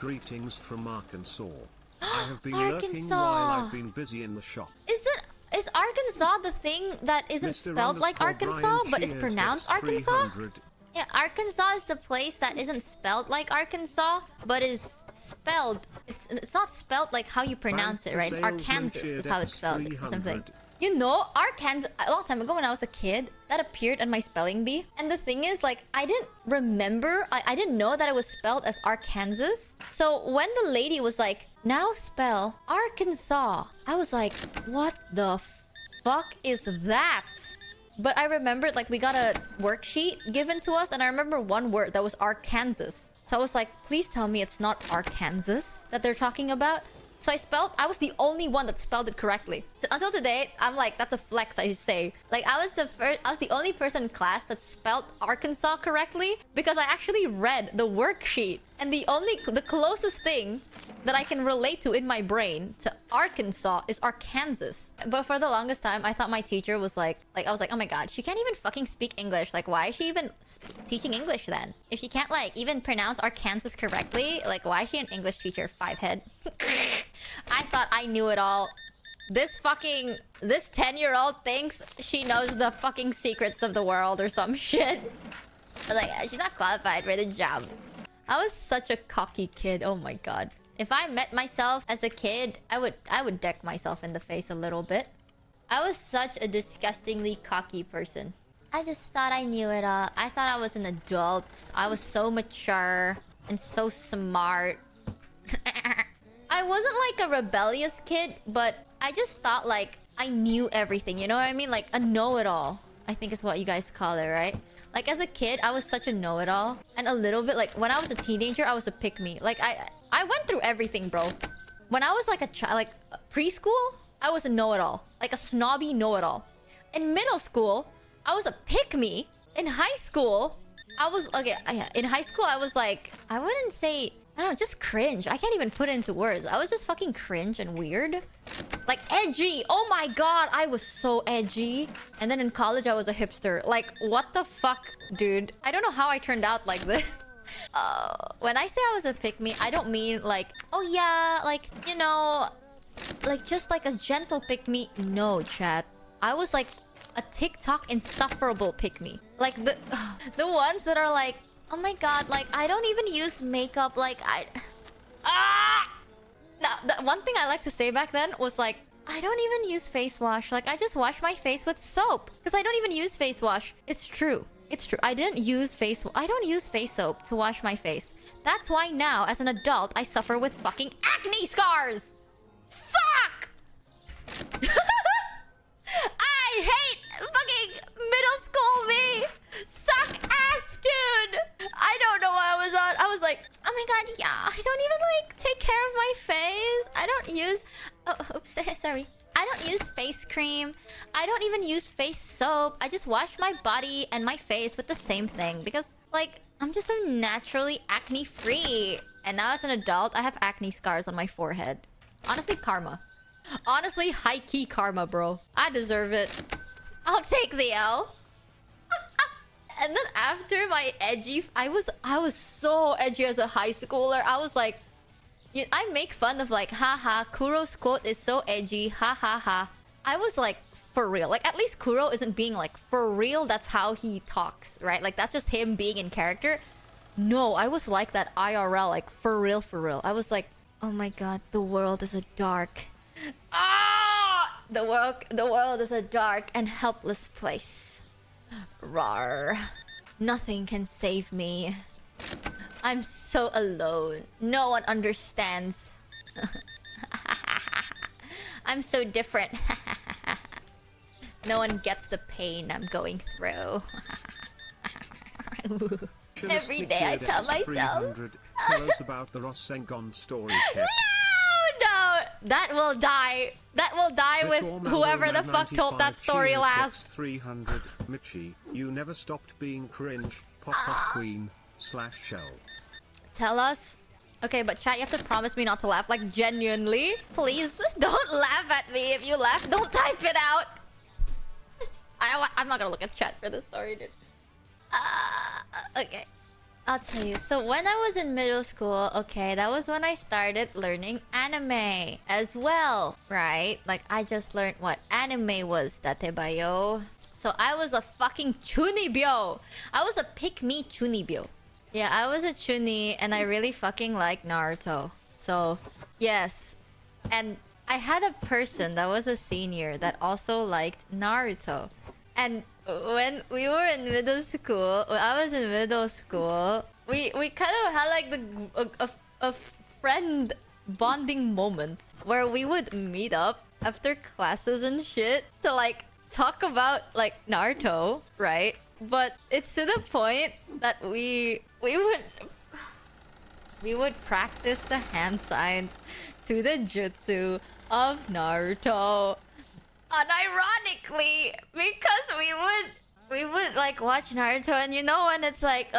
Greetings from Arkansas. I have been lurking Arkansas. while I've been busy in the shop. Is Arkansas the thing that isn't Mr. spelled like Underscore Arkansas, Brian but is Cheers pronounced gets Arkansas? 300. Yeah, Arkansas is the place that isn't spelled like Arkansas, but is spelled. It's not spelled like how you pronounce it, right? It's Arkansas is how it's spelled or something. You know, Arkansas, a long time ago when I was a kid, that appeared on my spelling bee. And the thing is, like, I didn't remember, I didn't know that it was spelled as Arkansas. So when the lady was like, now spell Arkansas, I was like, what the fuck is that? But I remembered, like, we got a worksheet given to us, and I remember one word that was Arkansas. So I was like, please tell me it's not Arkansas that they're talking about. So I was the only one that spelled it correctly. So until today, I'm like, that's a flex, I say. Like, I was the only person in class that spelled Arkansas correctly because I actually read the worksheet. And the closest thing that I can relate to in my brain to Arkansas is Arkansas. But for the longest time, I thought my teacher was like I was like, oh my god, she can't even fucking speak English. Like, why is she even teaching English then? If she can't, like, even pronounce Arkansas correctly, like, why is she an English teacher? 5-head. I thought I knew it all. This 10-year-old thinks she knows the fucking secrets of the world or some shit. I was like, she's not qualified for the job. I was such a cocky kid. Oh my god. If I met myself as a kid, I would deck myself in the face a little bit. I was such a disgustingly cocky person. I just thought I knew it all. I thought I was an adult. I was so mature and so smart. I wasn't like a rebellious kid, but I just thought like I knew everything. You know what I mean? Like a know-it-all, I think is what you guys call it, right? Like as a kid, I was such a know-it-all. And a little bit like when I was a teenager, I was a pick-me. Like I went through everything, bro. When I was like a child, like preschool, I was a know-it-all. Like a snobby know-it-all. In middle school, I was a pick-me. In high school, I was... Okay, in high school, I was like... I wouldn't say... I don't know, just cringe. I can't even put it into words. I was just fucking cringe and weird. Like, edgy. Oh my god, I was so edgy. And then in college, I was a hipster. Like, what the fuck, dude? I don't know how I turned out like this. When I say I was a pick-me, I don't mean like... Oh yeah, like, you know... Like, just like a gentle pick-me. No, chat. I was like a TikTok insufferable pick-me. Like, the ones that are like... Oh my god, like, I don't even use makeup, like, Now, the one thing I like to say back then was like, I don't even use face wash. Like, I just wash my face with soap. Because I don't even use face wash. It's true. It's true. I don't use face soap to wash my face. That's why now, as an adult, I suffer with fucking acne scars! Fuck! I hate fucking middle school me! Suck ass, dude! I don't know what I was on. I was like, oh my god, yeah, I don't even like take care of my face. I don't use... Oh, oops, sorry. I don't use face cream. I don't even use face soap. I just wash my body and my face with the same thing. Because, like, I'm just so naturally acne-free. And now as an adult, I have acne scars on my forehead. Honestly, karma. Honestly, high-key karma, bro. I deserve it. I'll take the L. And then after my edgy... I was so edgy as a high schooler. I was like... I make fun of like, haha, Kuro's quote is so edgy, ha ha ha. I was like, for real. Like, at least Kuro isn't being like, for real, that's how he talks, right? Like, that's just him being in character. No, I was like that IRL, like, for real, for real. I was like, oh my god, the world is a dark... Ah! The world is a dark and helpless place. Rawr. Nothing can save me. I'm so alone. No one understands. I'm so different. No one gets the pain I'm going through. Every day I tell myself. Tell us about the Sharingan story. No! That will die. That will die with whoever the fuck told that story last. 300 Michi, you never stopped being cringe. Pop-up queen / shell. Tell us. Okay, but chat, you have to promise me not to laugh. Like, genuinely. Please, don't laugh at me. If you laugh, don't type it out. I'm not gonna look at chat for this story, dude. Okay. I'll tell you. So when I was in middle school, okay, that was when I started learning anime as well, right? Like I just learned what anime was, datebayo. So I was a fucking chunibyo. I was a pick-me chunibyo. Yeah, I was a chuni and I really fucking like Naruto. So, yes. And I had a person that was a senior that also liked Naruto. And when we were in middle school, when I was in middle school, we kind of had like a friend bonding moment where we would meet up after classes and shit to like talk about like Naruto, right? But it's to the point that we would practice the hand signs to the jutsu of Naruto. Unironically, because we would like watch Naruto, and you know when it's like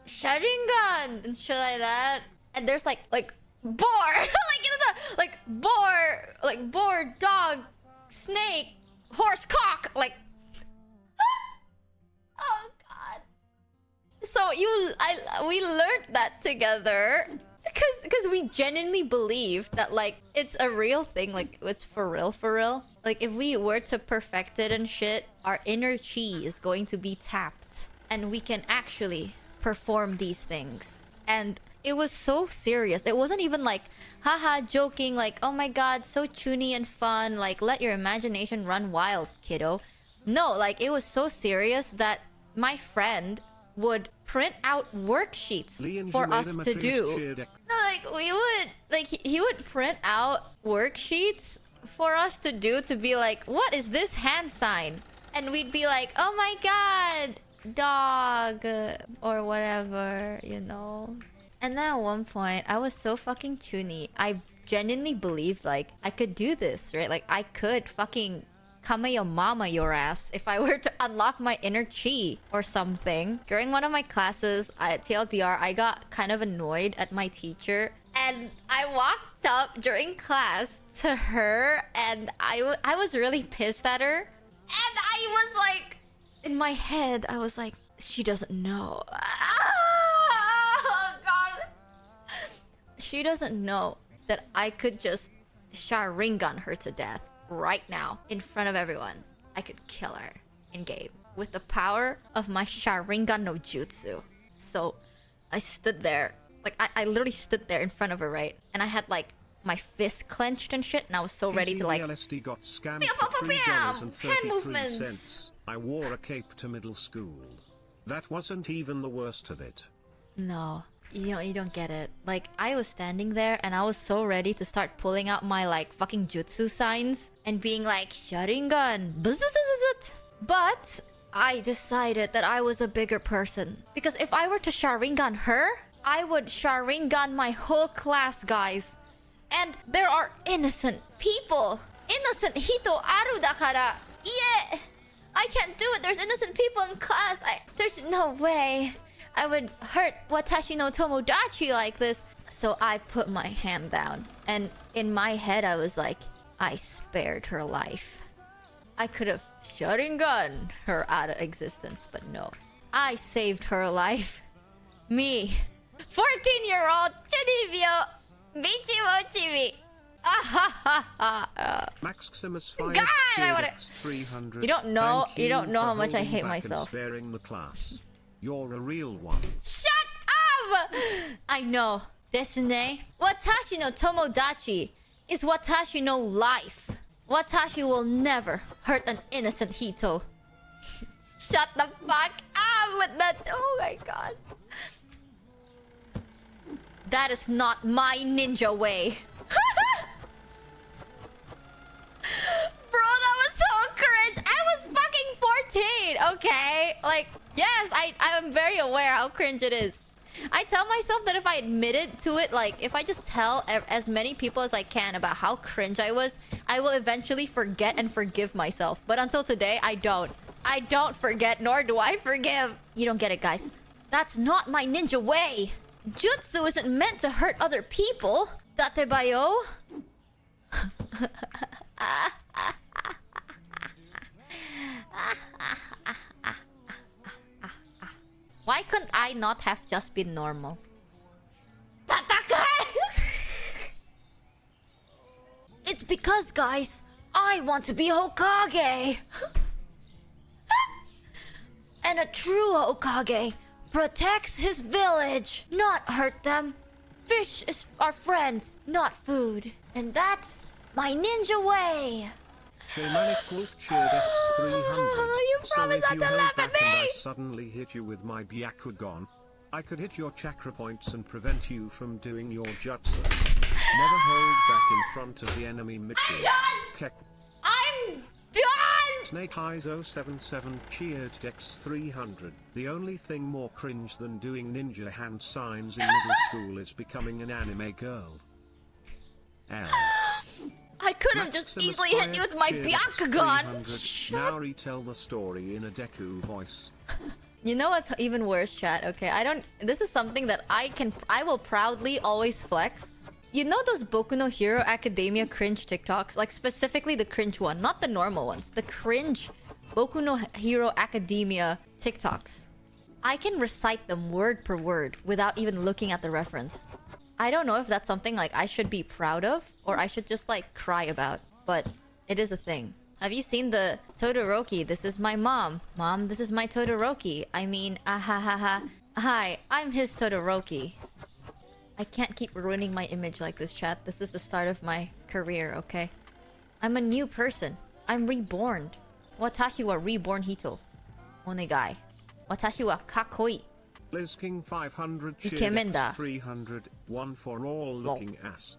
Sharingan and shit like that, and there's like boar, like you know the like boar, dog, snake, horse, cock, like. Oh god. So we learned that together. Because we genuinely believe that like it's a real thing, like it's for real. Like if we were to perfect it and shit, our inner chi is going to be tapped and we can actually perform these things. And it was so serious. It wasn't even like haha joking, like oh my god, so chuny and fun, like let your imagination run wild, kiddo. No, like it was so serious that my friend would print out worksheets for us to do. No, like we would like he would print out worksheets for us to do, to be like, what is this hand sign? And we'd be like, oh my god, dog, or whatever, you know. And then at one point I was so fucking chuny, I genuinely believed like I could do this, right? Like I could fucking Kameo mama your ass if I were to unlock my inner chi or something. During one of my classes at TLDR, I got kind of annoyed at my teacher. And I walked up during class to her and I was really pissed at her. And I was like, in my head, I was like, she doesn't know. Oh, God. She doesn't know that I could just Sharingan her to death. Right now, in front of everyone, I could kill her in game with the power of my Sharingan no Jutsu. So I stood there, like I literally stood there in front of her, right? And I had like my fist clenched and shit, and I was so ready to like LSD got scammed for hand movements. $3.33. I wore a cape to middle school. That wasn't even the worst of it. No. You don't get it. Like, I was standing there and I was so ready to start pulling out my like fucking jutsu signs and being like, Sharingan. But I decided that I was a bigger person. Because if I were to Sharingan her, I would Sharingan my whole class, guys. And there are innocent people. Innocent hito aru dakara. Yeah. I can't do it. There's innocent people in class. There's no way I would hurt Watashi no Tomodachi like this. So I put my hand down. And in my head, I was like, I spared her life. I could have Sharingan her out of existence, but no. I saved her life. Me, 14-year-old chunibyo, Michi Mochievee. Maximus God, I wanna... 300. You don't know how much I holding hate back myself. and sparing the class. You're a real one. Shut up! I know. Desune. Watashi no Tomodachi is Watashi no life. Watashi will never hurt an innocent hito. Shut the fuck up with that. Oh my god. That is not my ninja way. Bro, that was so cringe. I was fucking 14, okay? Like, yes, I'm very aware how cringe it is. I tell myself that if I admitted to it, like, if I just tell as many people as I can about how cringe I was, I will eventually forget and forgive myself. But until today, I don't. I don't forget, nor do I forgive. You don't get it, guys. That's not my ninja way. Jutsu isn't meant to hurt other people. Datebayo. Why couldn't I not have just been normal? It's because, guys, I want to be Hokage. And a true Hokage protects his village, not hurt them. Fish is our friends, not food. And that's my ninja way. Shamanic Wolf cheered X300. You promised not to laugh at me! I suddenly hit you with my Byakugan. I could hit your chakra points and prevent you from doing your jutsu. Never hold back in front of the enemy, Michi. I'm done! Snake Eyes 077 cheered X300. The only thing more cringe than doing ninja hand signs in middle school is becoming an anime girl. L. I could have just easily hit you with my Byakugan. Now retell the story in a Deku voice. You know what's even worse, chat? Okay, this is something that I will proudly always flex. You know those Boku no Hero Academia cringe TikToks? Like specifically the cringe one, not the normal ones. The cringe Boku no Hero Academia TikToks. I can recite them word per word without even looking at the reference. I don't know if that's something like I should be proud of or I should just like cry about, but it is a thing. Have you seen the Todoroki? This is my mom. Mom, this is my Todoroki. I mean, ahahaha. Hi, I'm his Todoroki. I can't keep ruining my image like this, chat. This is the start of my career, okay? I'm a new person. I'm reborn. Watashi wa reborn hito. Onegai. Watashi wa kakoi. Liz King 500 Ikemen da. 300 one for all looking ass.